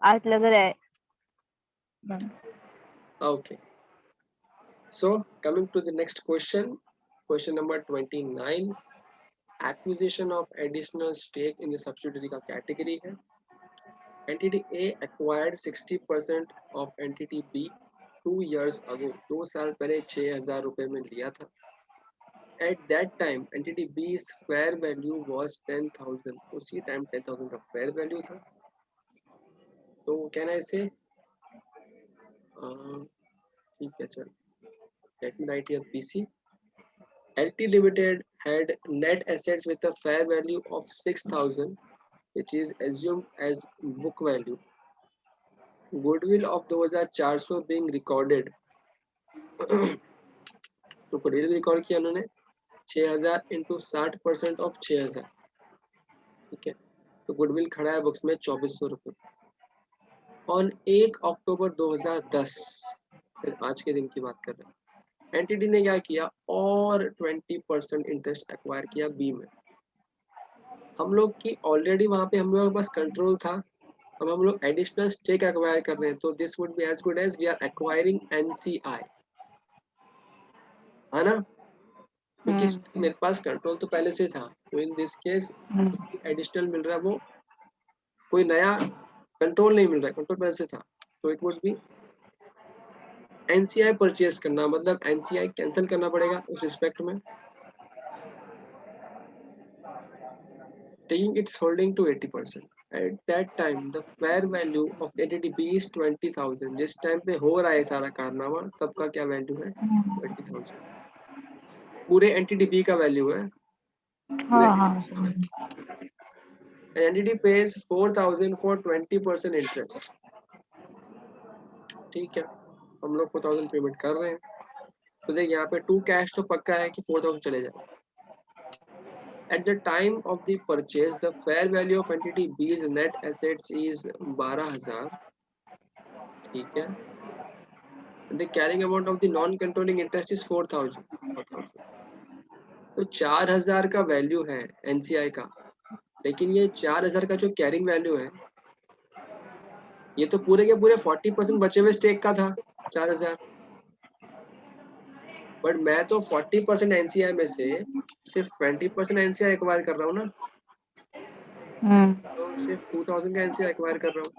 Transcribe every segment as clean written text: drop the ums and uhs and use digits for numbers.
आज लग रहा है। Okay. So coming to the next question, question number 29. Acquisition of additional stake in the subsidiary का category है. Entity A acquired 60% of entity B 2 years ago. 2 साल पहले 6,000 रुपए में लिया था. At that time, entity B's fair value was 10,000. उसी time 10,000 का fair value था. तो can I say ठीक है चल. Let me write here PC. LT Limited had net assets with a fair value of 6,000, which is assumed as book value. Goodwill of 2,400 being recorded. तो goodwill record किया उन्होंने 6,000 into 60% of 6,000. ठीक है, तो goodwill खड़ा है बुक्स में 2,400 रुपये. ऑन 1 अक्टूबर 2010, फिर आज के दिन की बात कर रहे हैं, एंटिटी ने क्या किया और 20% इंटरेस्ट एक्वायर किया बी में. हम लोग की ऑलरेडी वहां पे हम लोग के पास कंट्रोल था. अब हम लोग एडिशनल स्टेक एक्वायर कर रहे हैं, तो this would be as good as we are acquiring NCI, है ना, क्योंकि मेरे पास कंट्रोल तो पहले से था. तो इन दिस केस एडिशनल मिल रहा है, वो कोई नया कंट्रोल नहीं मिल रहा है, कंट्रोल पहले से था. तो it would be NCI purchase करना, मतलब एनसीआई कैंसिल करना पड़ेगा उस रिस्पेक्ट में. Taking its holding to 80%. At that time, the fair value of the entity B is 20,000. जिस टाइम पे हो रहा है सारा कारनामा, तब का क्या वैल्यू है? 20,000. पूरे एंटिटी बी का वैल्यू है. An entity pays 4,000 for 20% interest. ठीक है, हम लोग 4,000 पेमेंट कर रहे हैं. तो देख यहाँ पे 2 कैश तो पक्का है कि 4,000 चले जाए. At the time of the purchase, the fair value of entity B's net assets is 12,000. ठीक है. The carrying amount of the non-controlling interest is 4,000. तो 4,000 का वैल्यू है एनसीआई का, लेकिन ये 4,000 का जो कैरिंग वैल्यू है, ये तो पूरे के पूरे 40% बचे हुए स्टेक का था 4,000. बट मैं तो 40% एनसीआई में से सिर्फ 20% एनसीआई एक्वायर कर रहा हूँ ना. तो सिर्फ 2,000 का एनसीआई एक्वायर कर रहा हूँ.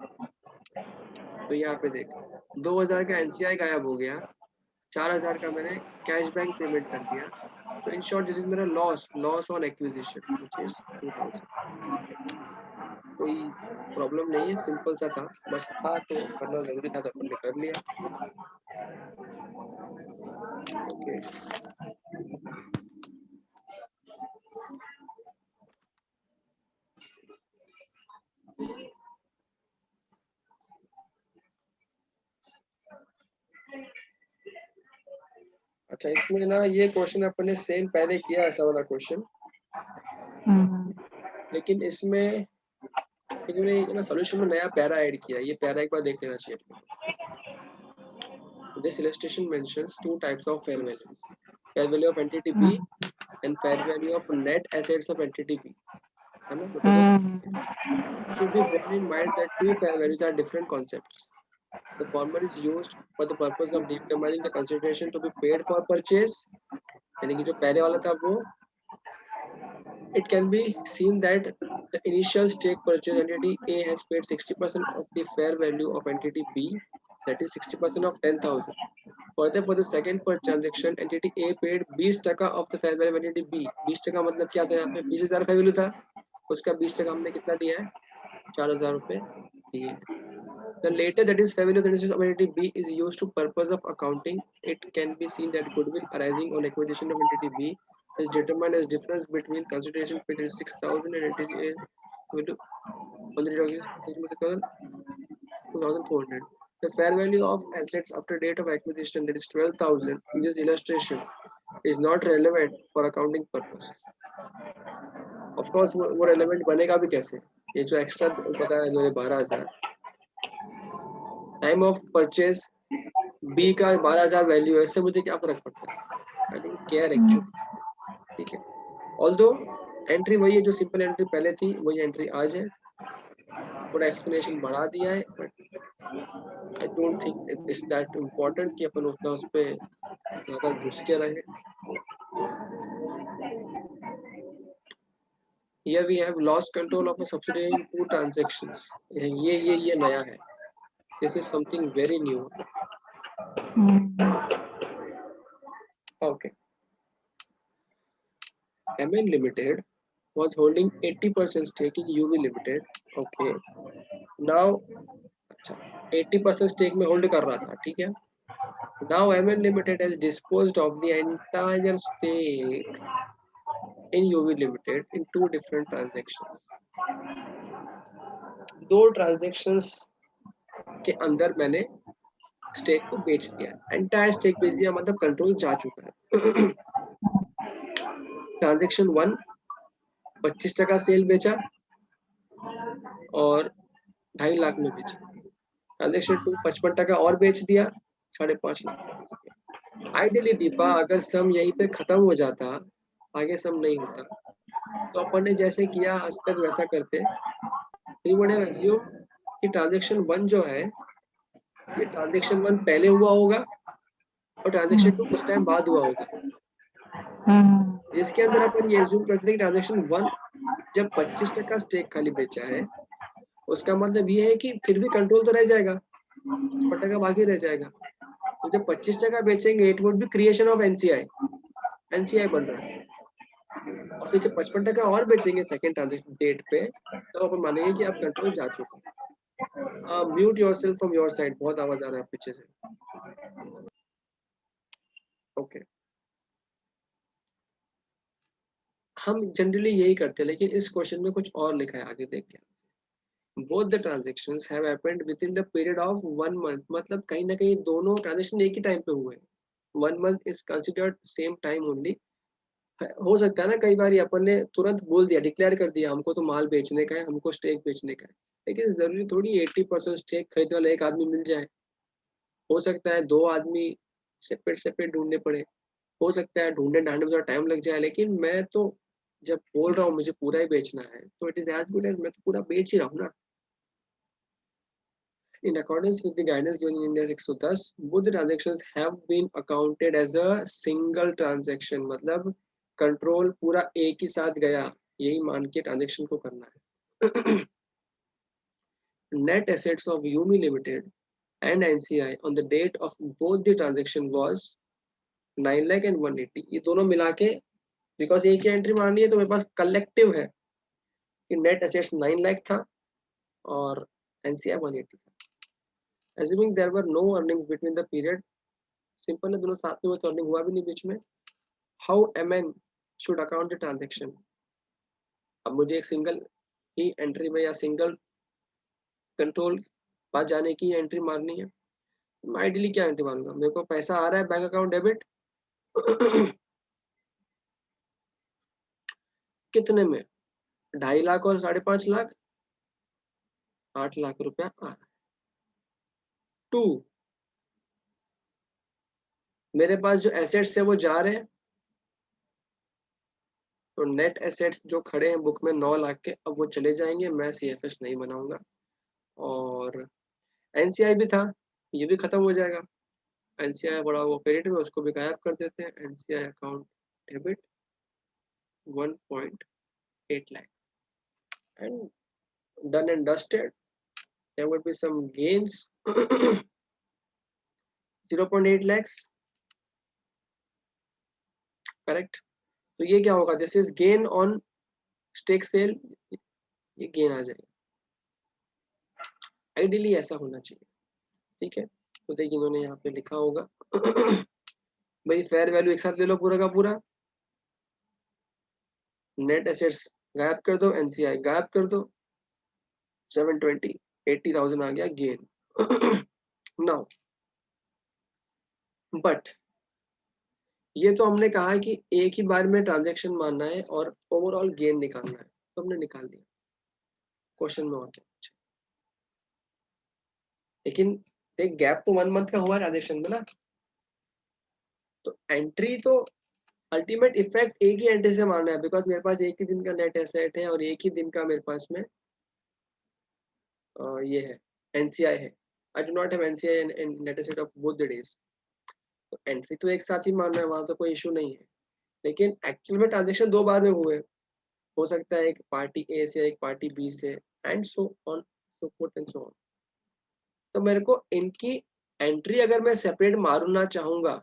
तो यहाँ पे देख 2,000 का एनसीआई गायब हो गया, 4,000 का मैंने कैश बैंक पेमेंट कर दिया. तो इन शॉर्ट दिस इज मेरा loss on acquisition which is 2,000. कोई प्रॉब्लम नहीं है, सिंपल सा था, बस था तो करना जरूरी था तो अपन ने कर लिया. ओके. अच्छा, इसमें ना ये क्वेश्चन अपन ने सेम पहले किया ऐसा वाला क्वेश्चन, लेकिन इसमें ना सॉल्यूशन में नया पैरा ऐड किया. ये पैरा एक बार देख लेना चाहिए. This illustration mentions 2 types of fair value. Fair value of entity B and fair value of net assets of entity B. है ना, It should be borne in mind that 2 fair values are different concepts. The former is used for the purpose of determining the consideration to be paid for purchase. यानी कि जो पहले वाला था वो, it can be seen that the initial stake purchase entity A has paid 60% of the fair value of entity B, that is 60% of 10,000. Further, for the second per transaction, entity A paid 20% of the fair value of entity B. 20% मतलब क्या था, यहाँ पे 20,000 का value था, उसका 20% हमने कितना दिया है, 4,000 रुपए दिए. The later, that is fair value of entity B, is used to purpose of accounting. It can be seen that goodwill arising on acquisition of entity B is determined as difference between consideration paid is 6,000 and entity A on the 2,400. The fair value of assets after date of acquisition, that is 12,000, in this illustration is not relevant for accounting purpose. Of course, वो relevant बनेगा भी कैसे? ये जो extra बताया इन्होंने 12,000, time of purchase B का 12,000 value है, इससे मुझे क्या फर्क पड़ता है? I don't care actually. ठीक है, ऑल्दो एंट्री वही है जो सिंपल एंट्री पहले थी, वही एंट्री आज है. थोड़ा एक्सप्लेनेशन बढ़ा दिया है, but I don't think it's that important कि अपन उतना उस पर ज़्यादा घुस के रहे. Here we have lost control of a subsidiary in 2 transactions. ये नया है. This is something very new. Okay. MN Limited was holding 80% stake in UV Limited. Okay. Now, अच्छा 80% stake में hold कर रहा था, ठीक है. Now MN Limited has disposed of the entire stake in UV Limited in 2 different transactions. 2 transactions के अंदर मैंने स्टेक को बेच दिया. एंटायर स्टेक बेच दिया मतलब कंट्रोल जा चुका है. ट्रांजेक्शन 1 25% सेल बेचा और 2.5 लाख में बेचा. ट्रांजेक्शन 2 55% और बेच दिया, 5.5 लाख. आइडियली दीपा अगर सम यहीं पे खत्म हो जाता, आगे सम नहीं होता, तो अपन ने जैसे किया आज तक वैसा करते. We would have assumed कि ट्रांजेक्शन 1 जो है ये ट्रांजेक्शन 1 पहले हुआ होगा और ट्रांजेक्शन 2 कुछ टाइम बाद हुआ होगा, जिसके अंदर अपन ये एज्यूम करते हैं कि ट्रांजेक्शन 1 जब 25% स्टेक खाली बेचा है, उसका मतलब ये है कि फिर भी कंट्रोल तो रह जाएगा, 5% बाकी रह जाएगा. तो जब 25% बेचेंगे it would be creation of NCI बन रहा है. और फिर जब 55% और बेचेंगे सेकेंड ट्रांजेक्शन डेट पे, तो अपन मानेंगे कि अब कंट्रोल जा चुका है. Mute yourself from your side, बहुत आवाज आ रहा है पीछे से. ओके. हम जनरली यही करते हैं, लेकिन इस क्वेश्चन में कुछ और लिखा है, आगे देखते हैं. Both the transactions have happened within the period of 1 month. मतलब कहीं ना कहीं दोनों ट्रांजेक्शन एक ही टाइम पे हुए. 1 month is considered same time only. हो सकता है ना कई बार अपन ने तुरंत बोल दिया, डिक्लेयर कर दिया हमको तो माल बेचने का है, हमको स्टेक बेचने का है, लेकिन जरूरी थोड़ी 80% स्टेक खरीदने वाला एक आदमी मिल जाए. हो सकता है 2 आदमी सेपरेट ढूंढने पड़े, हो सकता है ढूंढने ढांढने में थोड़ा टाइम लग जाए, लेकिन मैं तो जब बोल रहा हूँ मुझे पूरा ही बेचना है, तो it is as good as मैं तो पूरा बेच ही रहा हूँ ना. In accordance with the guidance given in India 610, both the transactions have been accounted as a single transaction. मतलब कंट्रोल पूरा एक ही साथ गया, यही मान के ट्रांजेक्शन को करना है. Net assets of UMI Limited and NCI on the date of both the transaction was 9 lakh and 180. ये दोनों मिला के, बिकॉज एक ही एंट्री मारनी है तो मेरे पास कलेक्टिव है कि नेट एसेट्स 9 लाख था और NCI 180 था. Assuming there were no earnings between the period, simple है दोनों साथ में हुए तो अर्निंग हुआ भी नहीं बीच में. How MN should account the transaction? अब मुझे एक सिंगल ही एंट्री में या सिंगल कंट्रोल पास जाने की एंट्री मारनी है. मैं आइडियली क्या एंट्री मारूंगा, मेरे को पैसा आ रहा है बैंक अकाउंट डेबिट कितने में, 2.5 लाख और 5.5 लाख, 8 लाख रुपया आ रहा है. 2 मेरे पास जो एसेट्स है वो जा रहे हैं, तो नेट एसेट्स जो खड़े हैं बुक में 9 लाख के, अब वो चले जाएंगे, मैं CFS नहीं बनाऊंगा. और NCI भी था, ये भी खत्म हो जाएगा. NCI बड़ा वो क्रेडिट में, उसको भी गायब कर देते हैं. NCI account debit 1.8 lakh and done and dusted. There would be some gains 0.8 lakhs. Correct. तो ये क्या होगा, this is gain on stake sale, ये गेन आ जाएगा. आइडियली ऐसा होना चाहिए, ठीक है. तो देखिए इन्होंने यहाँ पे लिखा होगा भाई फेयर वैल्यू एक साथ ले लो पूरा का पूरा, नेट एसेट्स गायब कर दो, NCI गायब कर दो, 720 80,000 आ गया गेन. नाउ बट ये तो हमने कहा है कि एक ही बार में ट्रांजैक्शन मानना है और ओवरऑल गेन निकालना है, तो हमने निकाल लिया. क्वेश्चन में और क्या पूछे, लेकिन एक गैप तो 1 मंथ का हुआ ट्रांजैक्शन में ना, तो एंट्री तो अल्टीमेट इफेक्ट एक ही एंट्री से मारना है, बिकॉज मेरे पास एक ही दिन का नेट एसेट है और एक ही दिन का मेरे पास में ये है एनसीआई है, I do not have NCI in net asset of both the days, तो एंट्री तो एक साथ ही मारना है, वहां तो कोई इशू नहीं है। लेकिन एक्चुअल में ट्रांजेक्शन 2 बार में हुए, हो सकता है एक पार्टी ए से एक पार्टी बी से, and so on so fourth and so on. तो मेरे को इनकी एंट्री अगर मैं सेपरेट मारना चाहूंगा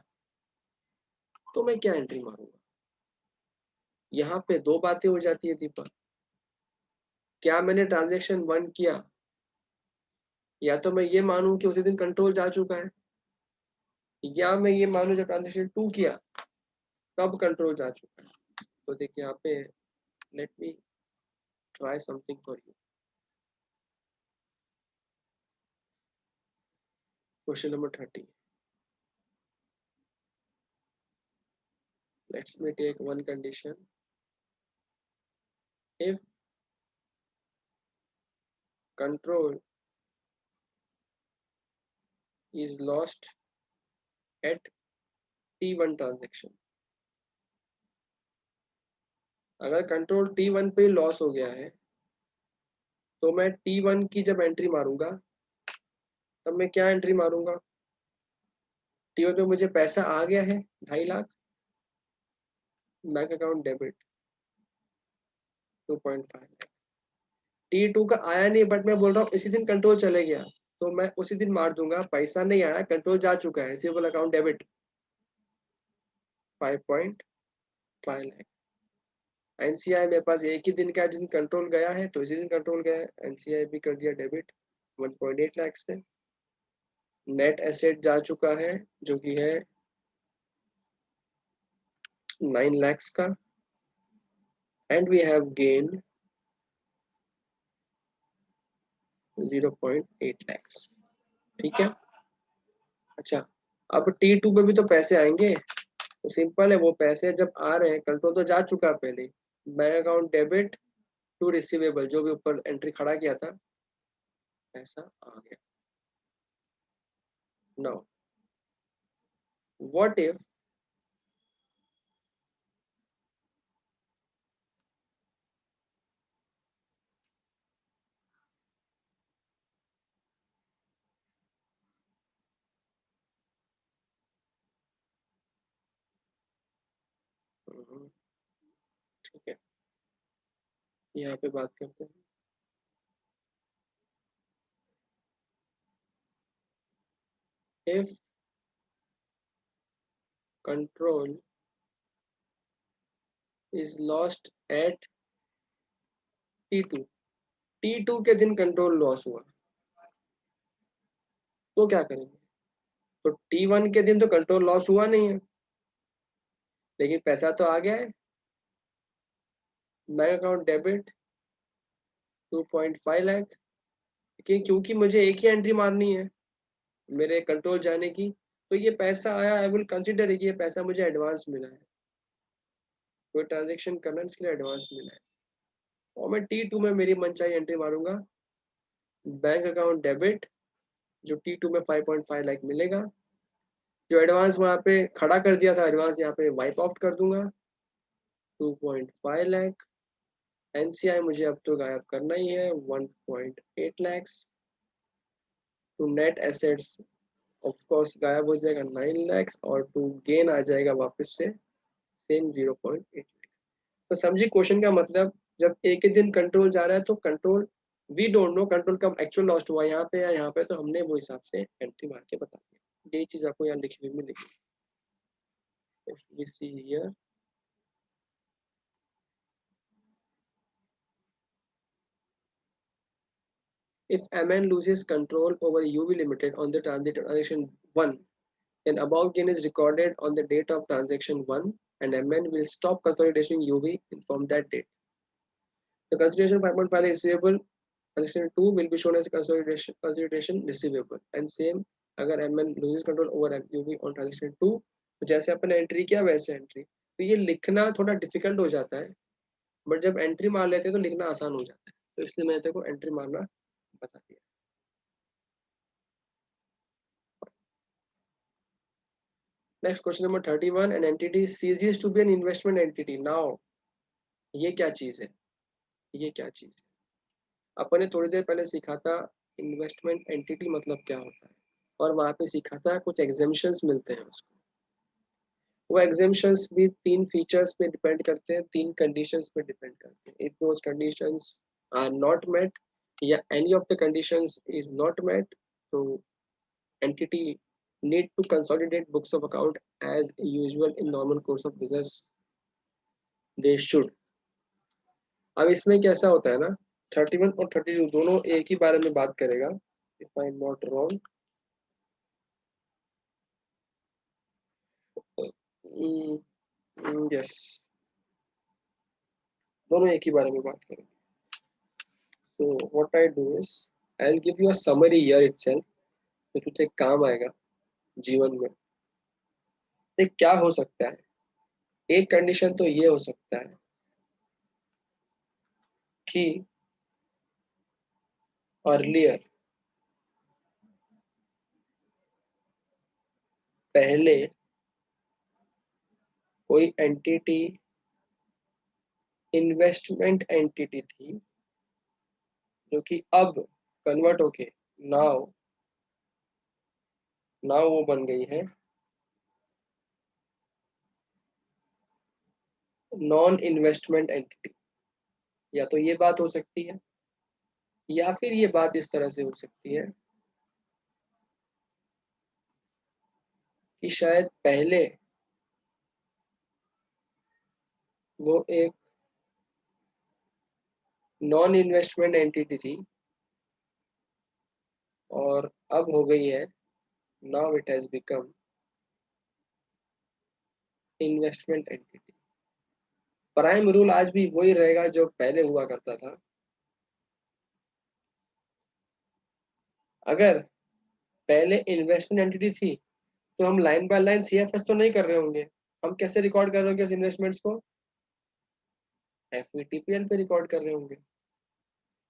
तो मैं क्या एंट्री मारूंगा? यहाँ पे 2 बातें हो जाती है दीपक। क्या मैंने ट्रांजेक्शन 1 किया, या तो मैं ये मानूं कि उसी दिन कंट्रोल जा चुका है, या मैं ये मानूं जब ट्रांजेक्शन 2 किया तब कंट्रोल जा चुका है। तो देखिए यहाँ पे let me try something for you. Question number 30, let's me take one condition. If control is lost at T1 transaction, अगर कंट्रोल T1 पे लॉस हो गया है तो मैं T1 की जब एंट्री मारूंगा तब मैं क्या एंट्री मारूंगा? T1 पे मुझे पैसा आ गया है 2.5 lakh, bank account debit 2.5 lakh. T2 का आया नहीं, बट मैं बोल रहा हूँ इसी दिन कंट्रोल चले गया, तो मैं उसी दिन मार दूंगा, पैसा नहीं आया, कंट्रोल जा चुका है, receivable account debit 5.5 lakh. NCI मेरे पास एक ही दिन का जिस दिन कंट्रोल गया है तो इसी दिन कंट्रोल गया है, एनसीआई भी कर दिया डेबिट 1.8 लाख से। नेट एसेट जा चुका है जो कि है 9 लाख का, and we have gain 0.8 lakh. ठीक है, अच्छा अब T2 पे भी तो पैसे आएंगे, तो सिंपल है, वो पैसे जब आ रहे हैं, कंट्रोल तो जा चुका है पहले, bank account debit to receivable, जो भी ऊपर एंट्री खड़ा किया था, पैसा आ गया। नाउ व्हाट इफ ठीक है, यहाँ पे बात करते हैं। If control is lost at T2, T2 के दिन कंट्रोल लॉस हुआ तो क्या करेंगे? तो T1 के दिन तो कंट्रोल लॉस हुआ नहीं है, लेकिन पैसा तो आ गया है, बैंक अकाउंट डेबिट 2.5 लाख। लेकिन क्योंकि मुझे एक ही एंट्री मारनी है मेरे कंट्रोल जाने की, तो ये पैसा आया, आई विल कंसिडर ये पैसा मुझे एडवांस मिला है, कोई ट्रांजेक्शन करना इसके लिए एडवांस मिला है, और मैं T2 में मेरी मनचाही एंट्री मारूंगा, बैंक अकाउंट डेबिट जो T2 में 5.5 लाख मिलेगा, जो एडवांस वहां पे खड़ा कर दिया था एडवांस यहाँ पे वाइप आउट कर दूंगा 2.5 लाख। एनसीआई मुझे अब तो गायब करना ही है 1.8 lakh. To net assets of course गायब हो जाएगा 9 लाख, और टू गेन आ जाएगा वापस से सेम 0.8 लाख। तो समझी क्वेश्चन का मतलब, जब एक ही दिन कंट्रोल जा रहा है तो control we don't know control कब एक्चुअल लॉस्ट हुआ यहाँ पे या यहाँ पे, तो हमने वो हिसाब से एंट्री मार के बता दिया। ये चीज आपको यहाँ लिखी हुई मिलेगी। If we see here, if MN loses control over UV Limited on the transaction 1, then above gain is recorded on the date of transaction 1, and MN will stop consolidation UV from that date. The consideration 5.5 is receivable. Transaction 2 will be shown as a consideration receivable. And same, अगर MN loses control over UV on transaction 2, तो जैसे अपन entry किया वैसे entry, तो ये लिखना थोड़ा difficult हो जाता है, बट जब एंट्री मार लेते हैं तो लिखना आसान हो जाता है, तो इसलिए मैंने तेरे को एंट्री मारना बता दिया। Next, question number 31, an entity ceases to be an investment entity. Now, ये क्या चीज है? ये क्या चीज है? अपन ने थोड़ी देर पहले सीखा था इन्वेस्टमेंट एंटिटी मतलब क्या होता है, और वहां पे सीखा था कुछ एग्जेम्पशंस मिलते हैं उसको। वो एग्जेम्पशंस भी 3 फीचर्स पे डिपेंड करते हैं, 3 कंडीशंस पे डिपेंड करते हैं। If those conditions are not met या any of the conditions is not met, तो entity need to consolidate books of account as usual in normal course of business, they should। अब इसमें कैसा होता है ना, 31 और 32 दोनों एक ही बारे में बात करेगा, if I am not wrong. Yes, दोनों एक ही बारे में बात करेंगे। तो what I do is I will give you a summary here itself, तो तुझे काम आएगा जीवन में। देख क्या हो सकता है, एक कंडीशन तो ये हो सकता है कि अर्लियर, पहले कोई एंटिटी इन्वेस्टमेंट एंटिटी थी, जो कि अब कन्वर्ट होके नाउ नाउ वो बन गई है नॉन इन्वेस्टमेंट एंटिटी। या तो ये बात हो सकती है, या फिर ये बात इस तरह से हो सकती है कि शायद पहले वो एक नॉन इन्वेस्टमेंट एंटिटी थी और अब हो गई है, now it has become investment entity. Prime rule आज भी वही रहेगा जो पहले हुआ करता था। अगर पहले इन्वेस्टमेंट एंटिटी थी तो हम लाइन बाय लाइन सीएफएस तो नहीं कर रहे होंगे, हम कैसे रिकॉर्ड कर रहे होंगे उस इन्वेस्टमेंट्स को, एफवीटीपीएल पे रिकॉर्ड कर रहे होंगे।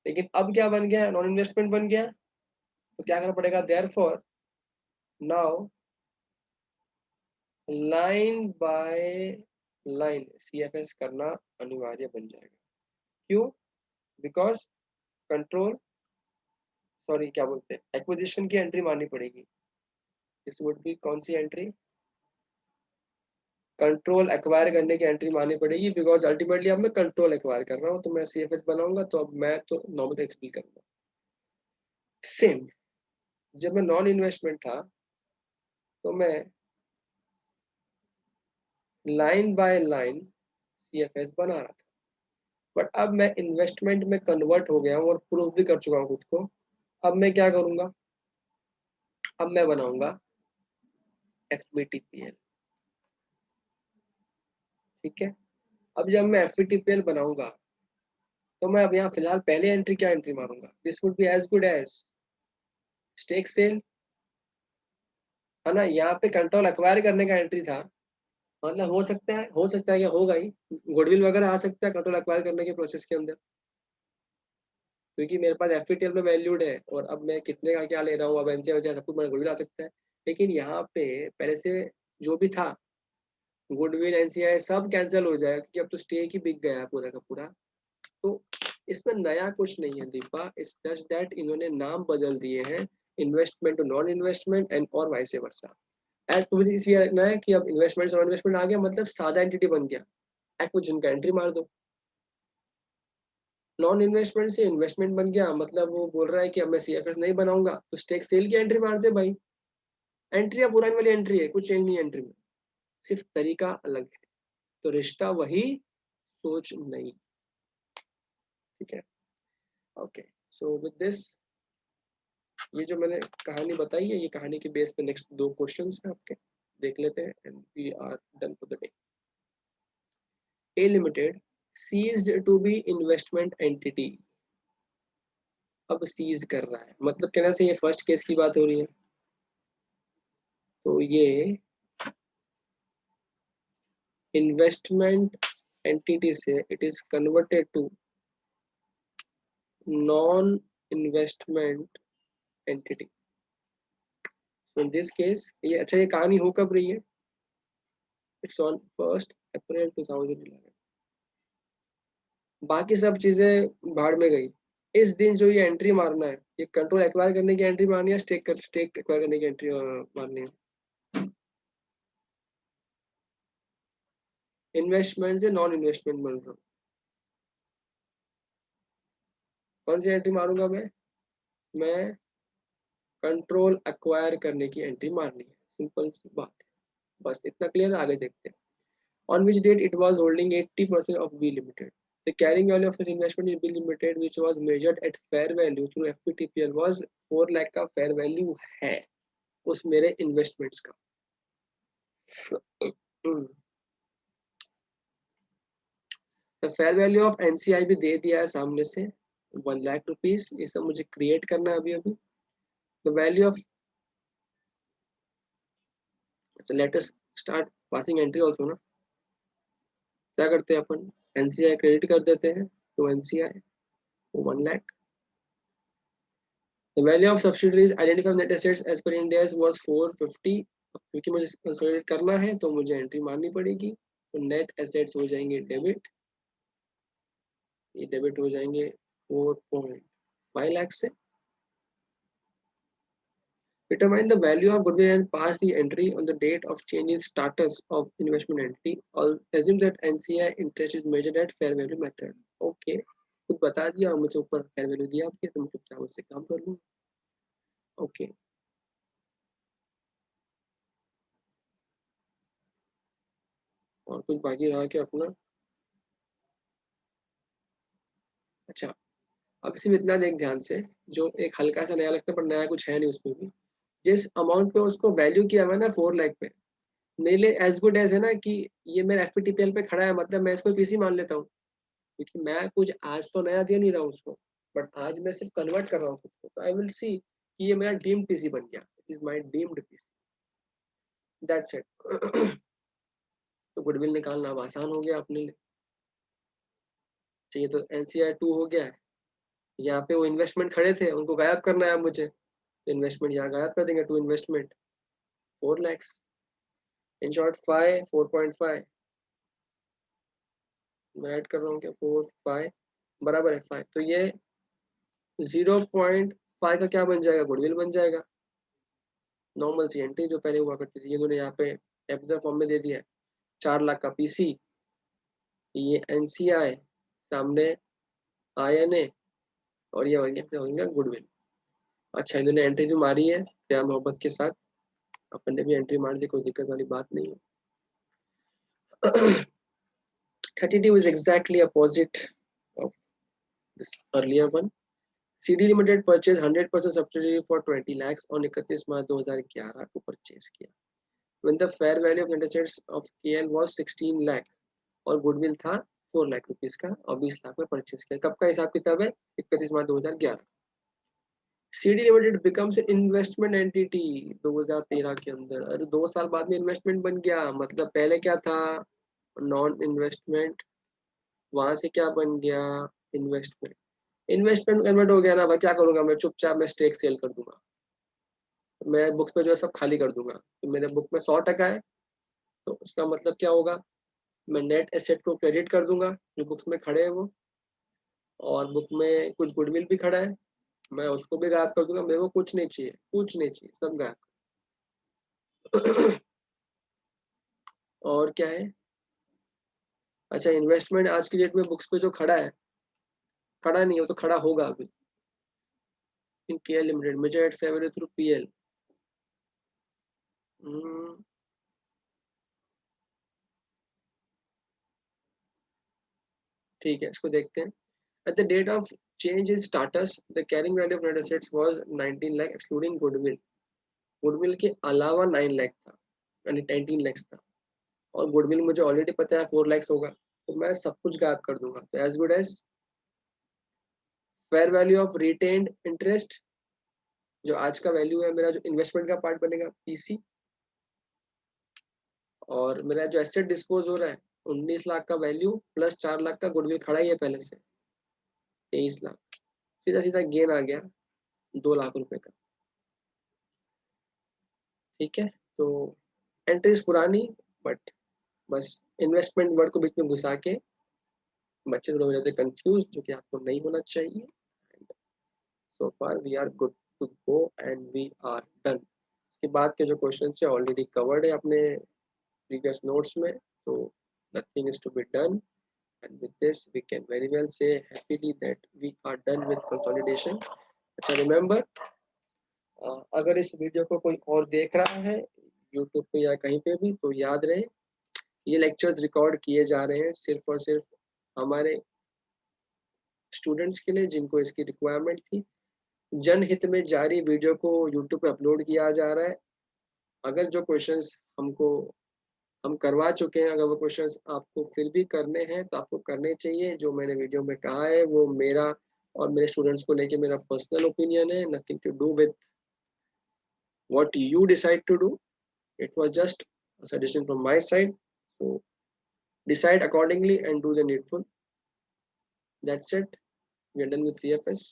लेकिन अब क्या बन गया, नॉन इन्वेस्टमेंट बन गया, तो क्या करना पड़ेगा, therefore now line by line CFS करना अनिवार्य बन जाएगा। क्यों, बिकॉज कंट्रोल, सॉरी क्या बोलते हैं, एक्विजिशन की एंट्री माननी पड़ेगी। दिस वुड बी कौन सी एंट्री, कंट्रोल एक्वायर करने की एंट्री माननी पड़ेगी, बिकॉज अल्टीमेटली अब मैं कंट्रोल एक्वायर कर रहा हूँ, तो मैं सीएफएस बनाऊंगा, तो अब मैं तो नॉर्मल एक्सपी करूंगा। सेम जब मैं नॉन इन्वेस्टमेंट था तो मैं लाइन बाय लाइन सीएफएस बना रहा था, बट अब मैं इन्वेस्टमेंट में कन्वर्ट हो गया हूँ और प्रूव भी कर चुका हूँ खुद को। अब मैं क्या करूंगा, अब मैं बनाऊंगा एफबीटीपीएल। ठीक है, अब जब मैं एफबीटीपीएल बनाऊंगा तो मैं अब यहाँ फिलहाल पहले एंट्री क्या एंट्री मारूंगा, this would be as good as stake sale, है ना। यहाँ पे कंट्रोल एक्वायर करने का एंट्री था, मतलब हो सकता है क्या होगा ही, गुडविल वगैरह आ सकता है कंट्रोल एक्वायर करने के प्रोसेस के अंदर, क्योंकि मेरे पास एफपीटीएल में वैल्यूड है और अब मैं कितने का क्या ले रहा हूँ, अब एनसीए वगैरह सब कुछ मेरा गुडविल आ सकता है। लेकिन यहाँ पे पहले से जो भी था गुडविल एनसीआई सब कैंसिल हो जाएगा, क्योंकि अब तो स्टेक ही बिक गया है पूरा का पूरा। तो इसमें नया कुछ नहीं है दीपा, इट्स जस्ट दैट इन्होंने नाम बदल दिए हैं, investment to non investment and और वाइस वर्सा। एज तो मुझे इसलिए लगना है कि अब इन्वेस्टमेंट नॉन इन्वेस्टमेंट आ गया, मतलब सादा एंटिटी बन गया, एक्विजिशन का एंट्री मार दो। नॉन इन्वेस्टमेंट से इन्वेस्टमेंट बन गया, मतलब वो बोल रहा है कि अब मैं सीएफएस नहीं बनाऊंगा, तो स्टेक सेल की एंट्री मार दे भाई। एंट्री या पुरानी वाली एंट्री है, कुछ चेंज नहीं है एंट्री में, सिर्फ तरीका अलग है, तो रिश्ता वही, सोच नहीं। ठीक है, ओके। सो विद दिस, ये जो मैंने कहानी बताई है, ये कहानी के बेस पे नेक्स्ट 2 क्वेश्चंस हैं आपके, देख लेते हैं and we are done for the day. A limited ceased to be investment entity, अब सीज कर रहा है, मतलब कहना से ये फर्स्ट केस की बात हो रही है, तो ये इन्वेस्टमेंट एंटिटी से it is converted to non investment entity. In this case ये, अच्छा ये कहानी हो कब रही है, इट्स ऑन 1 अप्रैल 2011। बाकी सब चीजें भाड़ में गई, इस दिन जो ये एंट्री मारना है, ये कंट्रोल एक्वायर करने की एंट्री मारनी है, स्टेक एक्वायर करने की एंट्री मारनी है? इन्वेस्टमेंट से नॉन इन्वेस्टमेंट बन रहा हूँ, कौन सी एंट्री मारूंगा मैं कंट्रोल एक्वायर करने की एंट्री मारनी है, सिंपल सी बात है, बस इतना क्लियर है। आगे देखते हैं। On which date it was holding 80% of B Limited. The carrying value of its investment in B Limited, which was measured at fair value through FPTPL, was 4 lakh का fair value है उस मेरे इन्वेस्टमेंट्स का। The fair value of NCI भी दे दिया है सामने से 1 लाख रुपीस, ये सब मुझे क्रिएट करना है अभी। The value of, let us start passing entry also ना। क्या करते हैं अपन, NCI क्रेडिट कर देते हैं, तो NCI 1 lakh. The value of subsidiaries identified net assets as per Ind AS was 450, क्योंकि मुझे कंसोलिडेट करना है तो मुझे एंट्री मारनी पड़ेगी, तो नेट एसेट्स हो जाएंगे डेबिट, ये डेबिट हो जाएंगे 4.5 लाख से। Determine the value of goodwill and pass the entry on the date of change in status of investment entity, or assume that NCI interest is measured at fair value method. Okay, खुद बता दिया और मुझे ऊपर fair value दिया आपके, तो मैं चुपचाप उससे काम कर लूँ। ओके, और कुछ बाकी रहा क्या अपना? अच्छा, अब सिर्फ इतना देख ध्यान से, जो एक हल्का सा नया लगता है पर नया कुछ है नहीं उसमें भी, जिस अमाउंट पे उसको वैल्यू किया हुआ ना 4 लाख पे, मेरे लिए एज गुड एज है ना कि ये मेरा एफपीटीपीएल पे खड़ा है, मतलब मैं इसको पीसी मान लेता हूँ, क्योंकि मैं कुछ आज तो नया दे नहीं रहा हूँ उसको, बट आज मैं सिर्फ कन्वर्ट कर रहा हूँ खुद को, तो आई विल सी कि ये मेरा डीम्ड पीसी बन गया, it is my deemed PC, that's it. तो गुडविल निकालना अब आसान हो गया अपने लिए। चाहिए तो एनसीआर 2 हो गया है, यहाँ पे वो इन्वेस्टमेंट खड़े थे उनको गायब करना है मुझे, तो इन्वेस्टमेंट यहाँ गायब कर देंगे, to investment 4 lakhs, in short 4.5, मैं ऐड कर रहा हूँ क्या, 4 5 बराबर है 5, तो ये 0.5 का क्या बन जाएगा, गुडविल बन जाएगा। नॉर्मल सी एंट्री जो पहले हुआ करती थी, ये उन्होंने यहाँ पे एफ फॉर्म में दे दिया है। 4 लाख का पीसी, ये एनसीआई, सामने आईएनए, और ये होंगे गुडविल। अच्छा, इन्होंने एंट्री जो मारी है प्यार मोहब्बत के साथ, अपन ने भी एंट्री मार दी, कोई दिक्कत वाली बात नहीं है। 32 is exactly opposite of this earlier one. CD Limited purchased 100% subsidiary for 20 lakhs on 31 मार्च 2011 को परचेज किया, when the fair value of net assets of KL was 16 lakh और गुडविल था 4 लाख रुपीस का, और 20 लाख में परचेज किया। कब का हिसाब किताब है, 31 मार्च 2011। CD limited becomes investment entity 2013 के अंदर, अरे 2 साल बाद में इन्वेस्टमेंट बन गया, मतलब पहले क्या था, नॉन इन्वेस्टमेंट, वहां से क्या बन गया, इन्वेस्टमेंट। इन्वेस्टमेंट कन्वर्ट हो गया ना भाई, क्या करूंगा मैं, चुपचाप मैं स्टेक सेल कर दूंगा, मैं बुक्स पे जो है सब खाली कर दूंगा, तो मेरे बुक में 100% है, तो उसका मतलब क्या होगा, मैं नेट एसेट को क्रेडिट कर दूंगा जो बुक्स में खड़े हैं वो, और बुक में कुछ गुडविल भी खड़ा है, मैं उसको भी गायब कर दूंगा, मेरे को कुछ नहीं चाहिए, कुछ नहीं चाहिए, सब गायब। और क्या है, अच्छा इन्वेस्टमेंट आज की डेट में बुक्स पे जो खड़ा है, खड़ा नहीं हो तो खड़ा होगा अभी, in KL limited measure at favour through PL. ठीक है, इसको देखते हैं। At the date of change in status, the carrying value of net assets was 19 lakh excluding goodwill. Goodwill के अलावा 9 लाख था, यानी 19 lakhs था, और गुडविल मुझे ऑलरेडी पता है 4 lakhs होगा, तो मैं सब कुछ गायब कर दूंगा, तो as good as fair value of retained interest, जो आज का वैल्यू है मेरा, जो इन्वेस्टमेंट का पार्ट बनेगा पीसी, और मेरा जो एसेट डिस्पोज हो रहा है 19 लाख का वैल्यू प्लस 4 लाख का गुडविल खड़ा ही है पहले से, 23 लाख, सीधा सीधा गेन आ गया 2 लाख रुपए का। ठीक है, तो एंट्रीज पुरानी, बट बस इन्वेस्टमेंट वर्ड को बीच में घुसा के बच्चे थोड़े हो जाते कंफ्यूज, जो कि आपको नहीं होना चाहिए। so far we are good to go and we are done. इसके बाद के जो क्वेश्चन है ऑलरेडी कवर्ड है अपने previous notes में, तो nothing is to be done, and with this we can very well say happily that we are done with consolidation. अच्छा remember, अगर इस वीडियो को कोई और देख रहा है यूट्यूब पे या कहीं पे भी, तो याद रहे ये लेक्चर्स रिकॉर्ड किए जा रहे हैं सिर्फ और सिर्फ हमारे स्टूडेंट्स के लिए जिनको इसकी रिक्वायरमेंट थी। जनहित में जारी वीडियो को यूट्यूब पे अपलोड किया जा रहा है। अगर जो क्वेश्चंस हम करवा चुके हैं, अगर वो क्वेश्चंस आपको फिर भी करने हैं तो आपको करने चाहिए। जो मैंने वीडियो में कहा है वो मेरा और मेरे स्टूडेंट्स को लेके मेरा पर्सनल ओपिनियन है, nothing to do with what you decide to do. It was just a suggestion from my side. So decide accordingly and do the needful. That's it. We are done with CFS.